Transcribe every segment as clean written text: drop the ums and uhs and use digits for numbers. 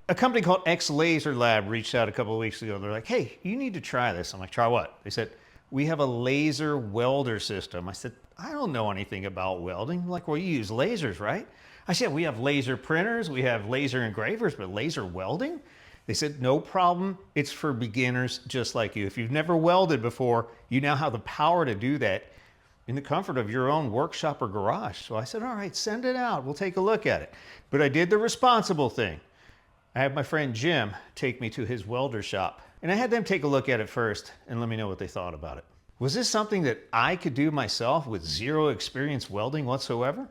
A company called Xlaserlab reached out a couple of weeks ago. They're like, hey, you need to try this. I'm like, try what? They said, we have a laser welder system. I said, I don't know anything about welding. I'm like, well, you use lasers, right? I said, we have laser printers, we have laser engravers, but laser welding? They said, no problem. It's for beginners just like you. If you've never welded before, you now have the power to do that in the comfort of your own workshop or garage. So I said, all right, send it out. We'll take a look at it. But I did the responsible thing. I had my friend Jim take me to his welder shop, and I had them take a look at it first and let me know what they thought about it. Was this something that I could do myself with zero experience welding whatsoever?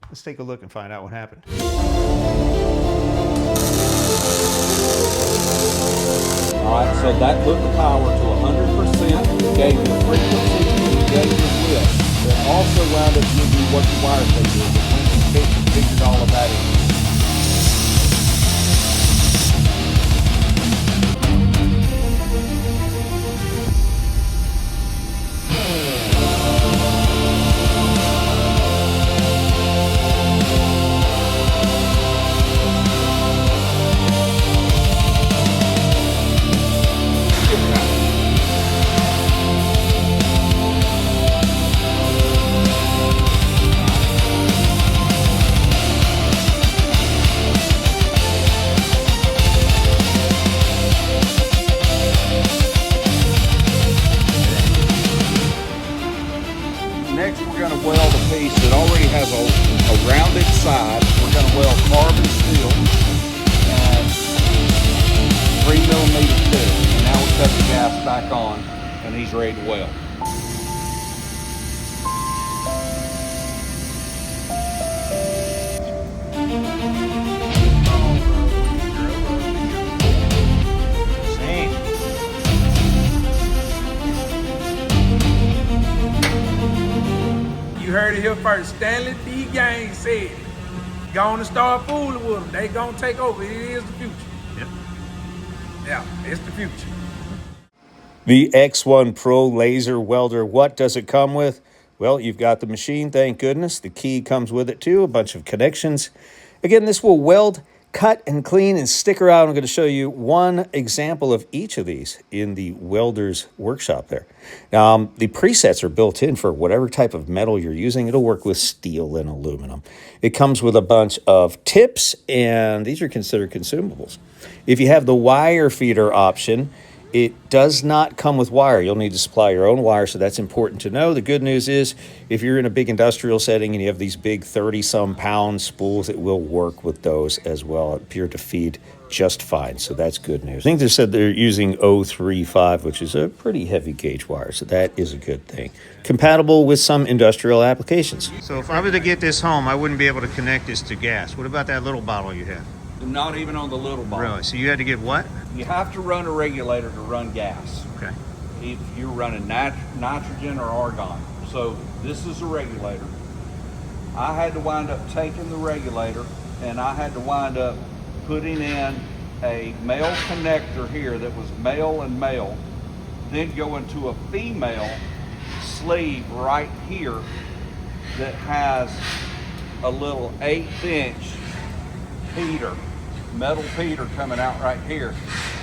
Let's take a look and find out what happened. All right, so that put the power to 100%, gave you frequency, and gave you width. It also wound up giving you what the wire figure is. We figured all of that in. Next, we're going to weld a piece that already has a rounded side. We're going to weld carbon steel and 3mm thick. And now we cut the gas back on, and he's ready to weld. You heard it here first. Stanley D. Gaines said, gonna start fooling with them. They gonna take over. It is the future. Yep. Yeah, it's the future. The X1 Pro Laser Welder, what does it come with? Well, you've got the machine, thank goodness. The key comes with it too, a bunch of connections. Again, this will weld, cut, and clean, and stick around. I'm going to show you one example of each of these in the welder's workshop there. Now, the presets are built in for whatever type of metal you're using. It'll work with steel and aluminum. It comes with a bunch of tips, and these are considered consumables. If you have the wire feeder option, it does not come with wire. You'll need to supply your own wire, so that's important to know. The good news is if you're in a big industrial setting and you have these big 30-some pound spools, it will work with those as well. It appear to feed just fine, so that's good news. I think they said they're using 035, which is a pretty heavy gauge wire, so that is a good thing. Compatible with some industrial applications. So if I were to get this home, I wouldn't be able to connect this to gas. What about that little bottle you have? Not even on the little bottle. Really? So you had to get what? You have to run a regulator to run gas. Okay. If you're running nitrogen or argon. So this is a regulator. I had to wind up taking the regulator, and I had to wind up putting in a male connector here that was male and male, then go into a female sleeve right here that has a little 1/8" feeder, metal feeder coming out right here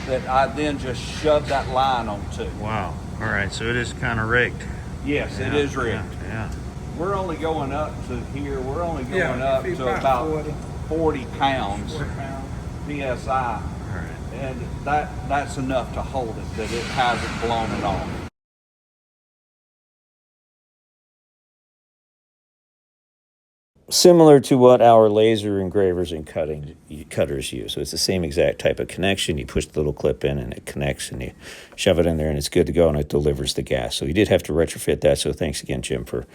that I then just shoved that line onto. Wow. All right. So it is kind of rigged. Yes, it is rigged. Yeah. We're only going up to here. We're only going Yeah, up to about 40 pounds 40 pounds. PSI. All right. And that's enough to hold it, that it hasn't blown it off. Similar to what our laser engravers and cutters use. So it's the same exact type of connection. You push the little clip in and it connects, and you shove it in there and it's good to go, and it delivers the gas. So you did have to retrofit that. So thanks again, Jim, for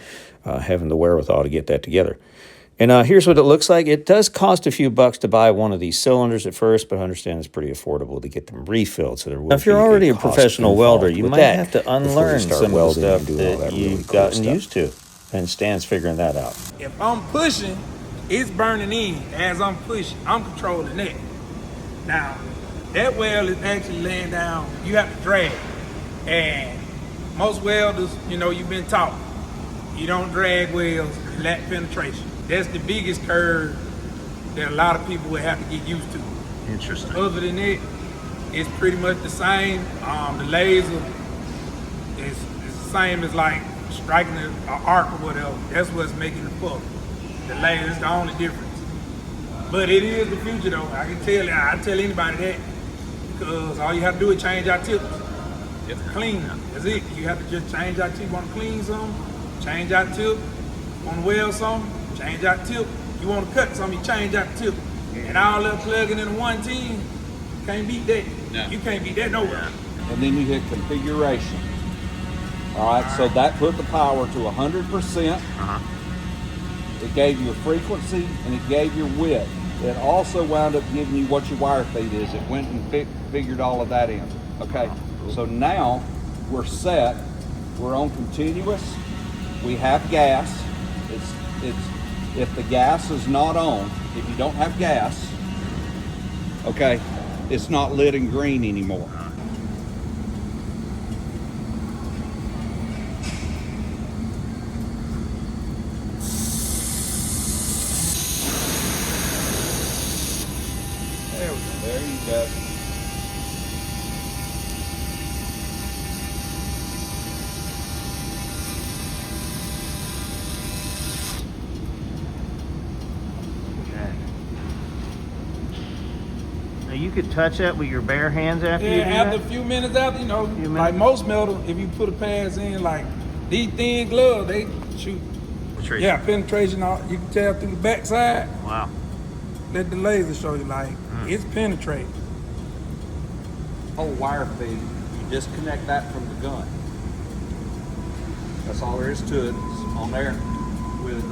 having the wherewithal to get that together. And here's what it looks like. It does cost a few bucks to buy one of these cylinders at first, but I understand it's pretty affordable to get them refilled. So there will if you're already a professional welder, you might have to unlearn some of the stuff that you've gotten used to. And Stan's figuring that out. If I'm pushing, it's burning in. As I'm pushing, I'm controlling that. Now, that weld is actually laying down. You have to drag. And most welders, you know, you've been taught, you don't drag welds, you lack penetration. That's the biggest curve that a lot of people will have to get used to. Interesting. Other than that, it's pretty much the same. The laser is the same as like striking an arc or whatever. That's what's making the fuck. The laser is the only difference. But it is the future though. I tell anybody that, because all you have to do is change our tips. It's clean. That's it. You have to just change our tip. You want to clean something, change our tip. You want to weld something, change our tip. You want to cut something, you change our tip. And all that plugging in 110, can't beat that. No. You can't beat that nowhere. And then you hit configuration. All right, so that put the power to 100%. It gave you a frequency and it gave you width. It also wound up giving you what your wire feed is. It went and figured all of that in. Okay, so now we're set. We're on continuous. We have gas. It's if the gas is not on, if you don't have gas, okay, it's not lit in green anymore. There you go. Now you could touch that with your bare hands after you Yeah, do after that? a few minutes after, you know, Few like minutes? most metal, if you put a pads in, like these thin gloves, they shoot. Yeah, penetration. You can tell through the backside. Wow. Let the laser show you, like it's penetrating. Whole wire feed, you disconnect that from the gun. That's all there is to it. It's on there with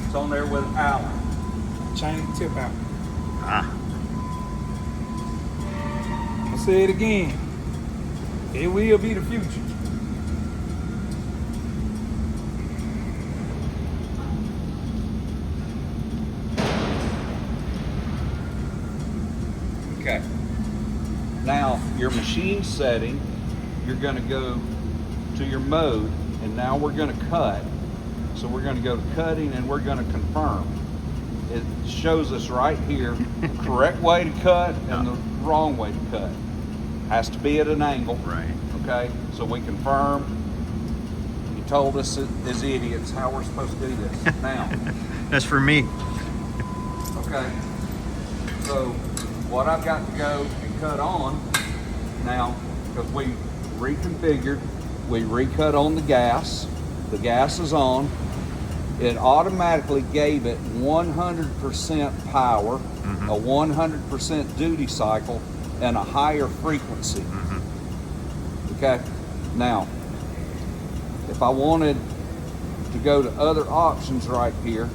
it's on there with Allen. Change the tip out. Ah. I'm gonna say it again. It will be the future. Okay. Now your machine setting, you're going to go to your mode, and now we're going to cut. So we're going to go to cutting, and we're going to confirm. It shows us right here the correct way to cut and the wrong way to cut. Has to be at an angle. Right. Okay. So we confirm. You told us as idiots how we're supposed to do this. Now. That's for me. Okay, so what I've got to go and cut on now, because we reconfigured, we recut on the gas is on, it automatically gave it 100% power, a 100% duty cycle, and a higher frequency. Okay, now, if I wanted to go to other options right here,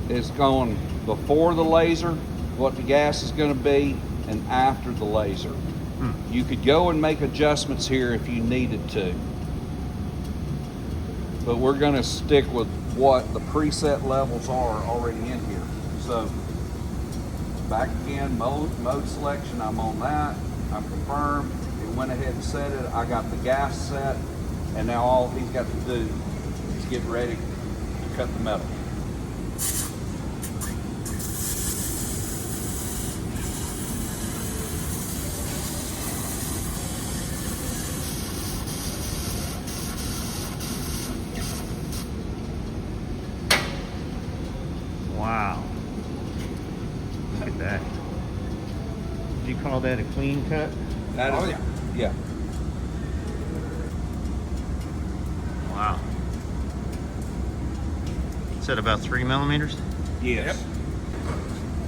it's going before the laser, what the gas is going to be, and after the laser. You could go and make adjustments here if you needed to. But we're going to stick with what the preset levels are already in here. So, back again, mode selection, I'm on that. I'm confirmed. It went ahead and set it. I got the gas set. And now all he's got to do is get ready to cut the metal. Wow. Look at that. Did you call that a clean cut? That is, yeah. Wow. Is that about 3 millimeters? Yes.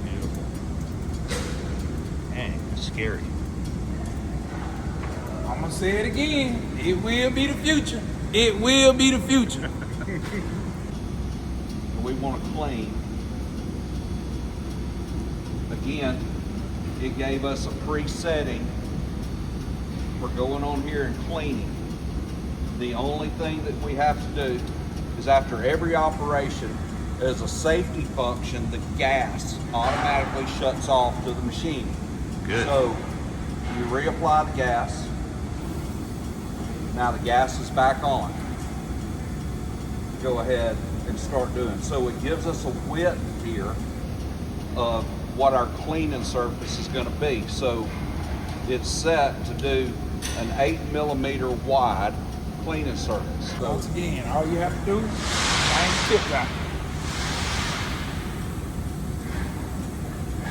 Beautiful. Dang, that's scary. I'm gonna say it again. It will be the future. It will be the future. We want to clean. Again, it gave us a presetting for going on here and cleaning. The only thing that we have to do is after every operation, as a safety function, the gas automatically shuts off to the machine. Good. So you reapply the gas. Now the gas is back on. Go ahead and start doing. So it gives us a width here of what our cleaning surface is going to be. So it's set to do an 8mm wide cleaning surface. So Once again, all you have to do is change the tips out.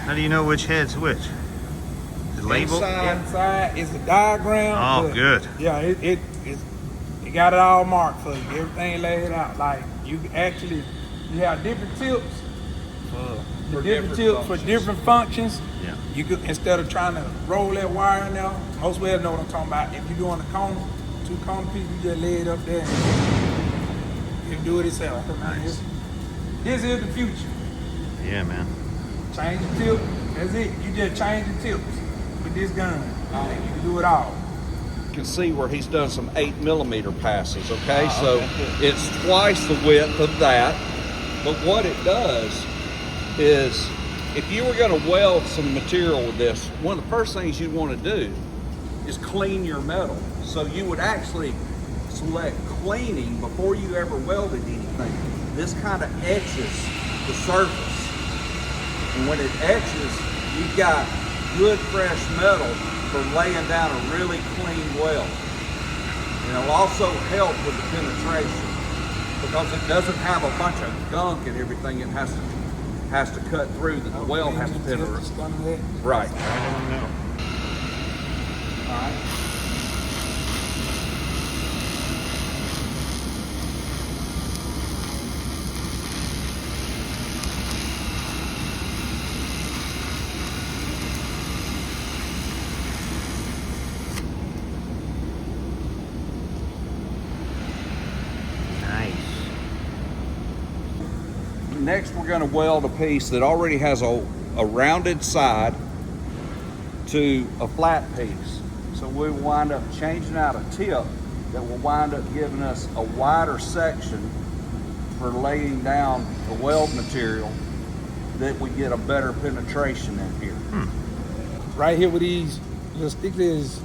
How do you know which head's which? The label? Inside is a diagram. Oh, but good. Yeah, it got it all marked for you. Everything laid out. Like you have different tips for different functions. Yeah. You could, instead of trying to roll that wire in there, most welders know what I'm talking about. If you're doing a cone, 2 cone pieces, you just lay it up there and you do it yourself. Nice. This is the future. Yeah, man. Change the tip. That's it. You just change the tips with this gun. Like, you can do it all. you can see where he's done some 8mm passes, okay? So it's twice the width of that. But what it does is, if you were going to weld some material with this, one of the first things you'd want to do is clean your metal. So you would actually select cleaning before you ever welded anything. This kind of etches the surface. And when it etches, you've got good fresh metal for laying down a really clean weld. And it'll also help with the penetration because it doesn't have a bunch of gunk and everything it has to cut through that the weld has to penetrate. Right. I don't know. All right. Next, we're going to weld a piece that already has a rounded side to a flat piece. So we wind up changing out a tip that will wind up giving us a wider section for laying down the weld material that we get a better penetration in here. Right here with these little sticks is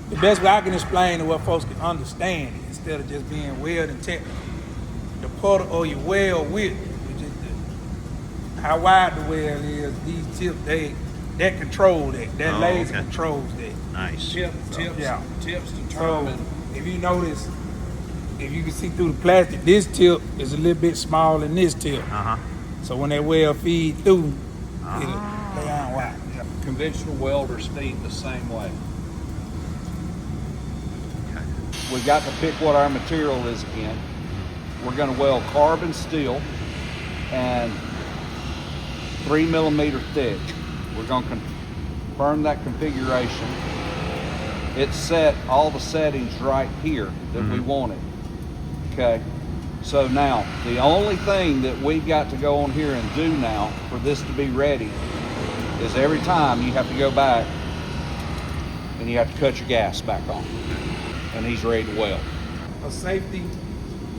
the best way I can explain to what folks can understand it, instead of just being weld and technical. The puddle or your weld width, which is how wide the weld is, these tips, that control that. That laser controls that. Nice. Tips determine. So if you notice, if you can see through the plastic, this tip is a little bit smaller than this tip. So when that weld feed through, it'll lay down wide. Conventional welders feed the same way. We got to pick what our material is again. We're going to weld carbon steel and 3mm thick. We're going to confirm that configuration. It's set all the settings right here that we wanted. Okay. So now the only thing that we've got to go on here and do now for this to be ready is every time you have to go back and you have to cut your gas back on. And he's ready to weld. For safety,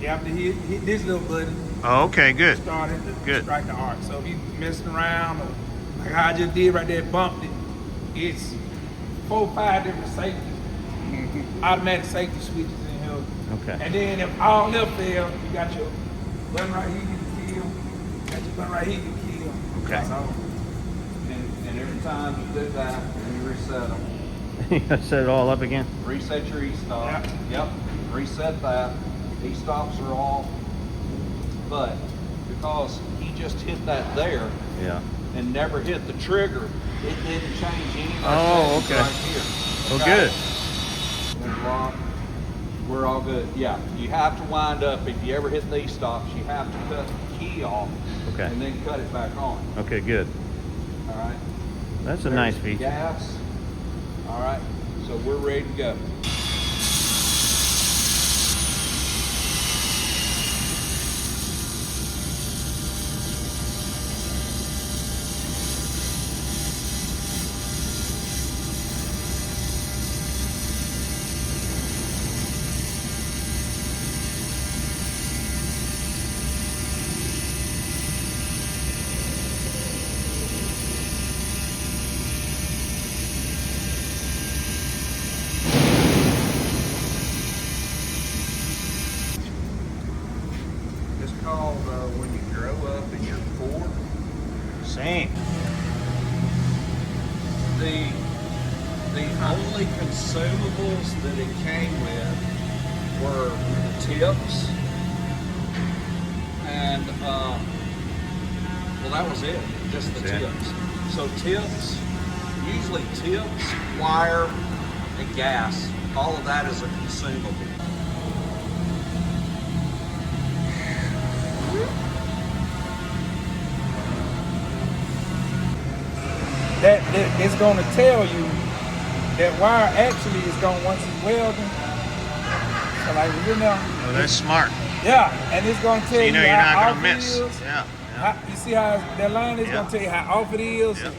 you have to hit this little button. Oh, okay, good. Start it to Good. strike the arc. So if you messing around, or like how I just did right there, bumped it, it's 4 or 5 different safety, automatic safety switches in here. Okay. And then if all else fails, you got your button right here you can kill, got your button right here you can kill. Okay. So, And every time you do that, you reset them. You gotta set it all up again? Reset your e-stop. Yep. Reset that. E-stops are off. But because he just hit that there Yeah. and never hit the trigger, it didn't change any of our Oh, settings okay. right here. Oh, Got good. it. We're locked. We're all good. Yeah, you have to wind up, if you ever hit these stops, you have to cut the key off Okay. and then cut it back on. Okay, good. All right. That's a There's nice the feature. gas. All right, so we're ready to go. Man. The only consumables that it came with were the tips and well, that was it, just the tips. So tips, usually tips, wire, and gas, all of that is a consumable. That it's gonna tell you that wire actually is gonna, once it's welding, so like you know. Oh, that's smart. Yeah, and it's gonna tell You know you're how not off gonna it miss. is. Yeah. You see how that line is gonna tell you how off it is, Yep.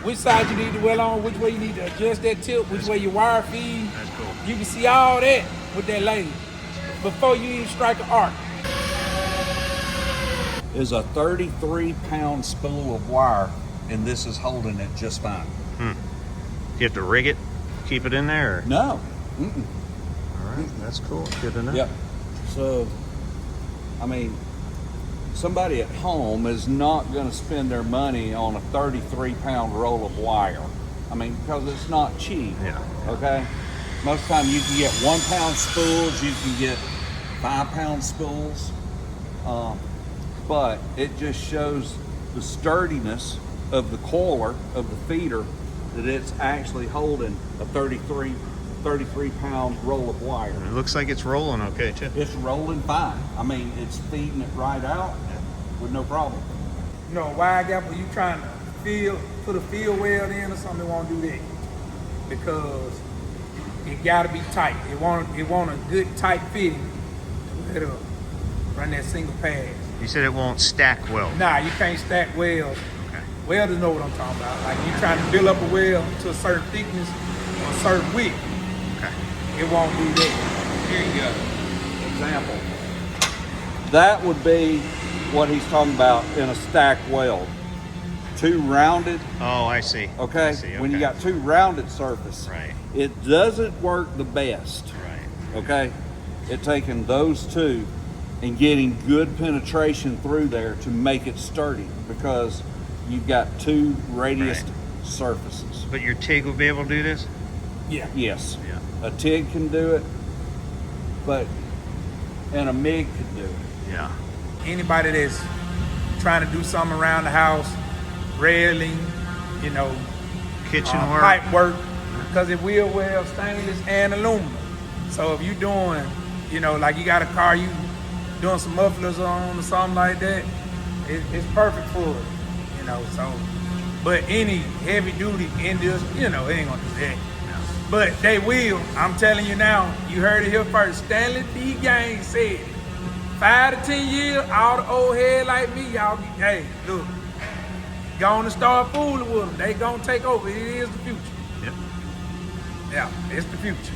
which side you need to weld on, which way you need to adjust that tip, which way your wire feed. That's cool. You can see all that with that laser before you even strike an arc. Is a 33-pound spool of wire, and this is holding it just fine. You have to rig it, keep it in there? Or? No. All right, that's cool. Good to know. Yep. So, I mean, somebody at home is not going to spend their money on a 33-pound roll of wire. I mean, because it's not cheap. Yeah. Okay? Most of the time you can get 1-pound spools, you can get 5-pound spools. But it just shows the sturdiness of the coiler, of the feeder, that it's actually holding a 33-pound roll of wire. It looks like it's rolling okay, too. It's rolling fine. I mean, it's feeding it right out with no problem. You know, a wire gap when you trying to put a field weld in or something, it won't do that because it got to be tight. It want a good tight fitting to let up, run that single pass. You said it won't stack weld. Nah, you can't stack welds. Okay. Welders know what I'm talking about. Like you trying to build up a weld to a certain thickness or a certain width. Okay. It won't do that. Here you go. Example. That would be what he's talking about in a stack weld. Two rounded, Oh, I see. okay? I see. When you Okay. got two rounded surface, Right. it doesn't work the best, Right. okay? It taking those two and getting good penetration through there to make it sturdy because you've got two radiused surfaces. But your TIG will be able to do this? Yeah. Yes. Yeah. A TIG can do it, and a MIG can do it. Yeah. Anybody that's trying to do something around the house, railing, you know, Kitchen work. pipe work, because it will weld stainless and aluminum. So if you doing, you know, like you got a car, you doing some mufflers on or something like that, it's perfect for it, you know. So, but any heavy duty industry, you know, it ain't gonna do that. But they will. I'm telling you now. You heard it here first. Stanley D. Gaines said, 5 to 10 years, all the old head like me, y'all be, hey, look, gonna start fooling with them. They gonna take over. It is the future. Yep. Yeah, it's the future.